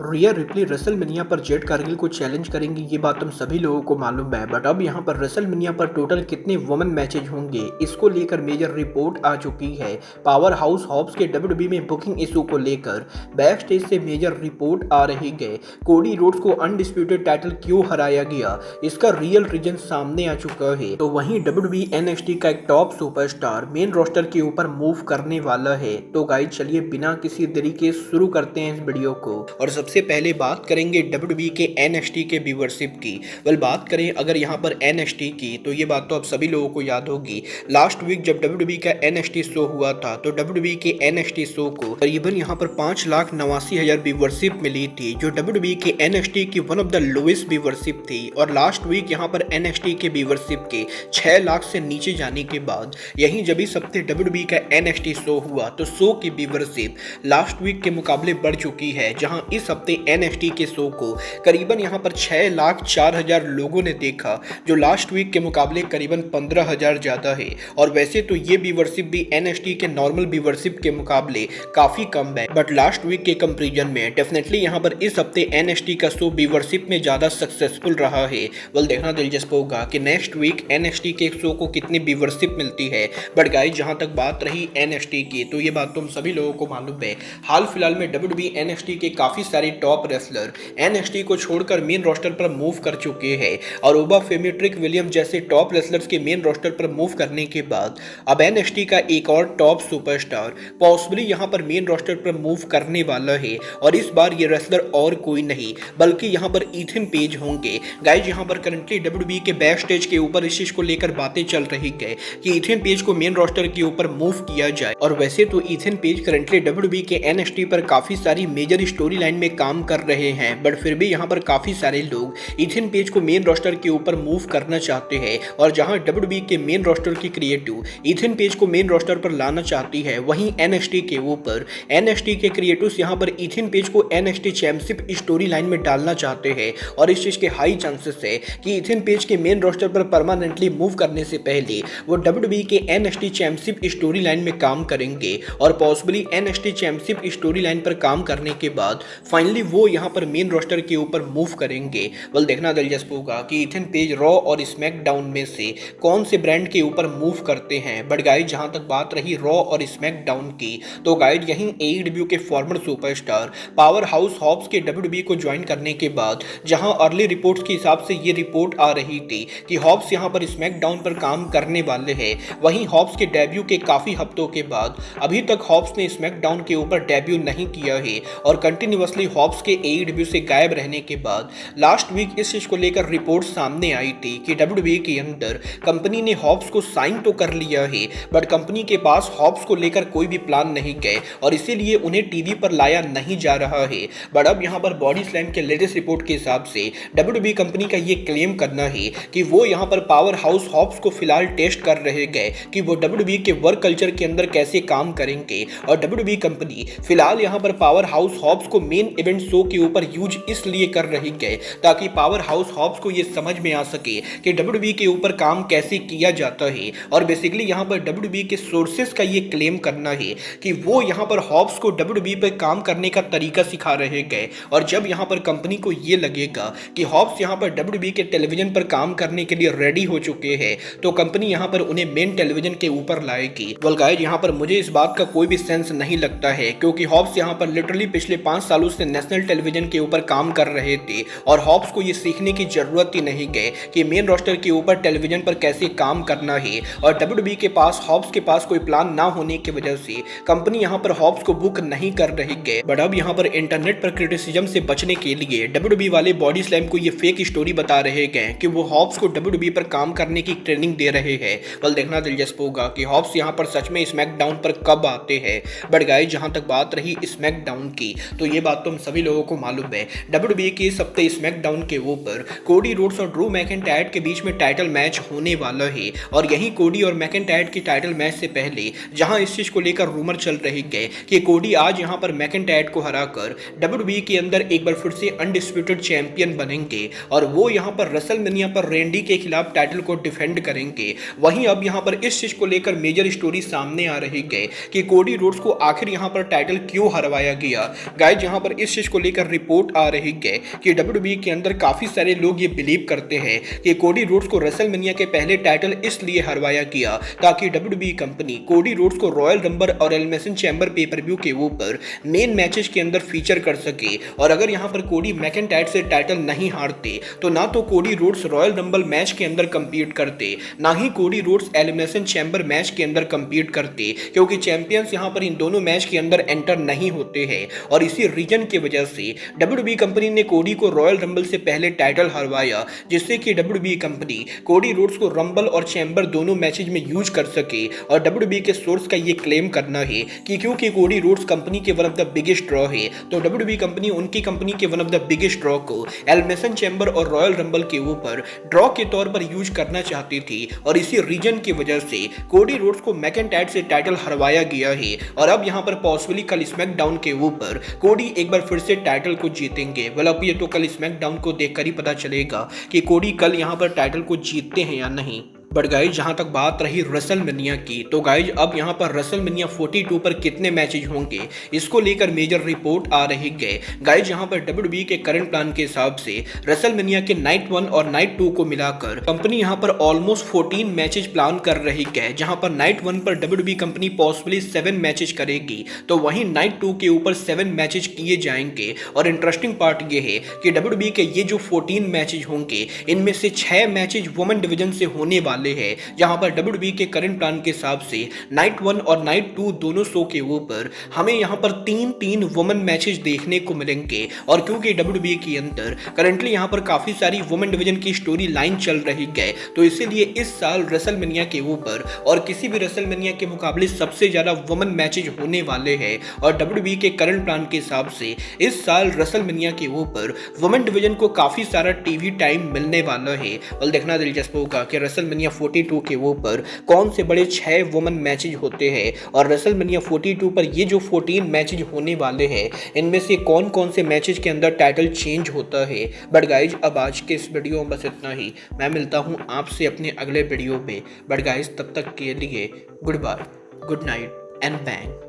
रिया replay WrestleMania पर Jade Cargill को challenge करेंगी, ये बात हम सभी लोगों को मालूम है। बट अब यहाँ पर रेसलमेनिया पर टोटल कितने वुमेन मैचेज होंगे, इसको लेकर मेजर रिपोर्ट आ चुकी है। पावर हाउस हॉब्स के डब्ल्यूडब्ल्यूई में बुकिंग इशू को लेकर बैक स्टेज से मेजर रिपोर्ट आ रही है। कोडी रोड्स को अनडिस्प्यूटेड टाइटल क्यों हराया गया, इसका रियल रीजन सामने आ चुका है। तो वहीं डब्ल्यूडब्ल्यूई एनएक्सटी का एक टॉप सुपरस्टार मेन रोस्टर के ऊपर मूव करने वाला है। तो गाइस चलिए बिना किसी देरी के शुरू करते हैं इस वीडियो को। और सबसे पहले बात करेंगे डब्ल्यूडब्ल्यूई के एनएक्सटी के व्यूअरशिप की। बात करें अगर यहाँ पर एनएक्सटी की, तो ये बात तो आप सभी लोगों को याद होगी। लास्ट वीक जब डब्ल्यूडब्ल्यूई का एनएक्सटी शो हुआ था, तो डब्ल्यूडब्ल्यूई के एनएक्सटी शो को करीबन यहाँ पर 5,89,000 व्यूअरशिप मिली थी, जो डब्ल्यूडब्ल्यूई के एनएक्सटी की one of the lowest viewership थी। और लास्ट वीक यहाँ पर एनएक्सटी के व्यूअरशिप के 6 लाख से नीचे जाने के बाद यहीं जब इस हफ्ते डब्ल्यूडब्ल्यूई का एनएक्सटी शो हुआ, तो शो की व्यूअरशिप लास्ट वीक के मुकाबले बढ़ चुकी है, जहां इस हफ्ते एनएक्सटी के शो को करीबन यहां पर 6,04,000 लोगों ने देखा, जो लास्ट वीक के मुकाबले करीबन 15,000 ज्यादा है। और वैसे तो ये व्यूअरशिप भी एनएक्सटी के नॉर्मल व्यूअरशिप के मुकाबले काफी कम है, बट लास्ट वीक के कंपैरिजन में डेफिनेटली यहां पर इस हफ्ते एनएक्सटी का शो व्यूअरशिप में ज्यादा सक्सेसफुल रहा है। देखना दिलचस्प होगा कि नेक्स्ट वीक एनएक्सटी के शो को कितनी व्यूअरशिप मिलती है। बट गाइस जहां तक बात रही एनएक्सटी की, तो ये बात तुम सभी लोगों को मालूम है, हाल फिलहाल में डब्ल्यूडब्ल्यूई एनएक्सटी के काफी सारे टॉप रेसलर एनएक्सटी को छोड़कर मेन रोस्टर पर मूव कर चुके हैं। और ओबा फेमी, ट्रिक विलियम जैसे टॉप रेसलर्स के मेन रोस्टर पर मूव करने के बाद अब एनएक्सटी का एक और टॉप सुपरस्टार पॉसिबली यहां पर मेन रोस्टर पर मूव करने वाला है। और इस बार ये रेसलर और कोई नहीं बल्कि यहां पर इथन पेज होंगे। गाइस यहां पर करंटली डब्ल्यूडब्ल्यूई के बैक स्टेज के ऊपर इस चीज को लेकर बातें चल रही है कि इथन पेज को मेन रोस्टर के ऊपर मूव किया जाए। और वैसे तो इथन पेज करंटली डब्ल्यूडब्ल्यूई के एनएक्सटी पर काफी सारी मेजर स्टोरी लाइन में काम कर रहे हैं, बट फिर भी यहाँ पर काफी सारे लोग इथन पेज को मेन रोस्टर के ऊपर मूव करना चाहते हैं। और जहाँ डब्ल्यूडब्ल्यूई के मेन रोस्टर की क्रिएटिव इथन पेज को मेन रोस्टर पर लाना चाहती है, वहीं एनएक्सटी के ऊपर एनएक्सटी के क्रिएटिव्स यहाँ पर इथन पेज को एनएक्सटी चैंपियनशिप स्टोरी लाइन में डालना चाहते हैं। और इस चीज के हाई चांसेस है कि इथन पेज के मेन रोस्टर पर परमानेंटली मूव करने से पहले वो डब्ल्यूडब्ल्यूई के एनएक्सटी चैंपियनशिप स्टोरी लाइन में काम करेंगे। और possibly NXT championship story line पर काम करने के बाद फाइनली वो यहां पर मेन रोस्टर के ऊपर मूव करेंगे। देखना दिलचस्प होगा कि इथन पेज रॉ और स्मैकडाउन में से कौन से ब्रांड के ऊपर मूव करते हैं। बट गाइस जहां तक बात रही रॉ और स्मैकडाउन की, तो गाइस यहीं एईडब्ल्यू के former superstar powerhouse Hobbs के डब्ल्यूडब्ल्यूई को ज्वाइन करने के बाद जहां अर्ली रिपोर्ट्स के हिसाब से ये रिपोर्ट आ रही थी कि हॉब्स यहां पर स्मैकडाउन पर काम करने वाले हैं, वहीं हॉब्स के डेब्यू के काफी हफ्तों के बाद अभी तक हॉब्स ने स्मैकडाउन के ऊपर डेब्यू नहीं किया है। और कंटिन्यूअसली हॉब्स के एईडब्ल्यू से गायब रहने के बाद लास्ट वीक इस चीज को लेकर रिपोर्ट सामने आई थी कि डब्ल्यूडब्ल्यूई के अंदर कंपनी ने हॉब्स को साइन तो कर लिया है, बट कंपनी के पास हॉब्स को लेकर कोई भी प्लान नहीं गए और इसीलिए उन्हें टीवी पर लाया नहीं जा रहा है। बट अब यहाँ पर बॉडी स्लैम के लेटेस्ट रिपोर्ट के हिसाब से डब्ल्यूडब्ल्यूई कंपनी का ये क्लेम करना है कि वो यहाँ पर पावर हाउस हॉब्स को फिलहाल टेस्ट कर रहे गए कि वो डब्ल्यूडब्ल्यूई के वर्क कल्चर के अंदर कैसे काम करेंगे। और डब्ल्यूडब्ल्यूई कंपनी फिलहाल यहाँ पर पावर हाउस हॉब्स को मेन इवेंट शो के ऊपर यूज इसलिए कर रही है ताकि पावर हाउस हॉब्स को ये समझ में आ सके कि डब्ल्यूडब्ल्यूई के ऊपर काम कैसे किया जाता है। और बेसिकली यहाँ पर डब्ल्यूडब्ल्यूई के सोर्सेस का ये क्लेम करना है कि वो यहाँ पर हॉब्स को डब्ल्यूडब्ल्यूई पर काम करने का तरीका सिखा रहे गए। और जब यहाँ पर कंपनी को ये लगेगा कि हॉब्स यहाँ पर डब्ल्यूडब्ल्यूई के टेलीविजन पर काम करने के लिए रेडी हो चुके हैं, तो कंपनी यहाँ पर उन्हें मेन टेलीविजन के ऊपर लाएगी। गाइस यहाँ पर मुझे इस बात का कोई भी सेंस नहीं लगता है, क्योंकि हॉब्स यहाँ पर लिटरली पिछले 5 सालों से नेशनल टेलीविजन के ऊपर काम कर रहे थे और हॉब्स को ये सीखने की जरूरत ही नहीं गए कि मेन रोस्टर के ऊपर टेलीविजन पर कैसे काम करना है। और डब्ल्यूडब्ल्यूई के पास हॉब्स के पास कोई प्लान ना होने की वजह से कंपनी यहाँ पर हॉब्स को बुक नहीं कर रही है। बट अब यहाँ पर इंटरनेट पर क्रिटिसिज्म से बचने के लिए डब्ल्यूडब्ल्यूई वाले बॉडी स्लैम को ये फेक स्टोरी बता रहे हैं कि वो हॉब्स को डब्ल्यूडब्ल्यूई पर काम करने की ट्रेनिंग दे रहे हैं। देखना दिलचस्प होगा कि हॉब्स यहाँ पर सच में स्मैकडाउन पर कब आते हैं। बट गाइस जहां तक बात रही स्मैकडाउन की, तो ये बात तुम सभी लोगों को मालूम है, डब्ल्यूडब्ल्यूई के इस हफ्ते स्मैकडाउन के ऊपर कोडी रोड्स और ड्रू मैकिंटायर के बीच में टाइटल मैच होने वाला है। और यही कोडी और मैकिंटायर के टाइटल मैच से पहले जहां इस चीज को लेकर रूमर चल रही है कि कोडी आज यहां पर मैकिंटायर को हराकर डब्ल्यूडब्ल्यूई के अंदर एक बार फिर से अनडिस्प्यूटेड चैंपियन बनेंगे और वो यहां पर रेसलमेनिया पर रेंडी के खिलाफ टाइटल को डिफेंड करेंगे। वहीं अब यहां पर इस चीज को लेकर मेजर स्टोरी सामने आ रही है कि कोडी रोड्स को आखिर यहां पर टाइटल क्यों हरवाया गया। गाइस यहां पर इस इस चीज को लेकर रिपोर्ट आ रही है कि WWE के अंदर काफी सारे लोग ये बिलीव करते हैं कि कोडी रोड्स को रेसलमेनिया के पहले टाइटल इसलिए हरवाया गया ताकि WWE कंपनी कोडी रोड्स को रॉयल रंबल और एलिमिनेशन चैम्बर पे पर व्यू के ऊपर मेन मैचेस के अंदर फीचर कर सके। और अगर यहाँ पर कोडी मैकेंटायर से टाइटल नहीं हारते तो ना तो Cody Rhodes royal rumble match के अंदर कंपीट करते, ना ही Cody Rhodes elimination chamber match के अंदर कंपीट करते, क्योंकि चैंपियंस यहाँ पर इन दोनों मैच के अंदर एंटर नहीं होते हैं। और इसी रीजन की वजह से WWE कंपनी ने कोडी को रॉयल रंबल से पहले टाइटल हरवाया, जिससे कि WWE कंपनी कोडी रोड्स को रंबल और चैम्बर दोनों मैचेज में यूज कर सके। और WWE के सोर्स का ये क्लेम करना है कि क्योंकि कोडी रोड्स कंपनी के one of the biggest draw है, तो WWE कंपनी उनकी कंपनी के one of the biggest draw को एलिमिनेशन चैम्बर और रॉयल रंबल के ऊपर ड्रॉ के तौर पर यूज करना चाहती थी। और इसी रीजन की वजह से कोडी रोड्स को मैकेंटायर से टाइटल हरवाया गया है। और अब यहाँ पर पॉसिबली कल स्मैकडाउन के ऊपर कोडी एक बार फिर से टाइटल को जीतेंगे। वेल अब ये तो कल स्मैकडाउन को देखकर ही पता चलेगा कि कोडी कल यहाँ पर टाइटल को जीतते हैं या नहीं। बट गाइज जहां तक बात रही रेसलमेनिया की, तो गाइज अब यहां पर रेसलमेनिया 42 पर कितने मैचेज होंगे इसको लेकर मेजर रिपोर्ट आ रही है। गाइज यहां पर WWE के करंट प्लान के हिसाब से रेसलमेनिया के नाइट 1 और नाइट 2 को मिलाकर कंपनी यहां पर ऑलमोस्ट 14 मैचेज प्लान कर रही है। जहां पर नाइट 1 पर WWE कंपनी पॉसिबली 7 मैचेज करेगी, तो वहीं नाइट 2 के ऊपर 7 मैचेज किए जाएंगे। और इंटरेस्टिंग पार्ट ये है कि WWE के ये जो 14 मैचेज होंगे इनमें से 6 मैचेज वुमेन डिवीजन से होने वाले है, जहां पर WWE के करंट प्लान के हिसाब से नाइट 1 और नाइट 2 दोनों शो के ऊपर हमें यहां पर 3 वुमेन मैचेस देखने को मिलेंगे। और क्योंकि WWE के अंदर करंटली यहां पर काफी सारी वुमेन डिवीजन की स्टोरी लाइन चल रही है, तो इसीलिए इस साल रेसलमेनिया के ऊपर और किसी भी रेसलमेनिया के मुकाबले सबसे ज्यादा वुमेन मैचेज होने वाले हैं। और WWE के करंट प्लान के हिसाब से इस साल रेसलमेनिया के ऊपर वुमेन डिवीजन को काफी सारा टीवी टाइम मिलने वाला है। और देखना दिलचस्प होगा कि रेसलमेनिया 42 के ऊपर कौन से बड़े 6 वुमेन मैचेज होते हैं। और रेसलमेनिया 42 पर ये जो 14 मैचेज होने वाले हैं इनमें से कौन कौन से मैचेज के अंदर टाइटल चेंज होता है। बट गाइज अब आज के इस वीडियो में बस इतना ही। मैं मिलता हूं आपसे अपने अगले वीडियो में। बट गाइज तब तक के लिए goodbye, good night and bang.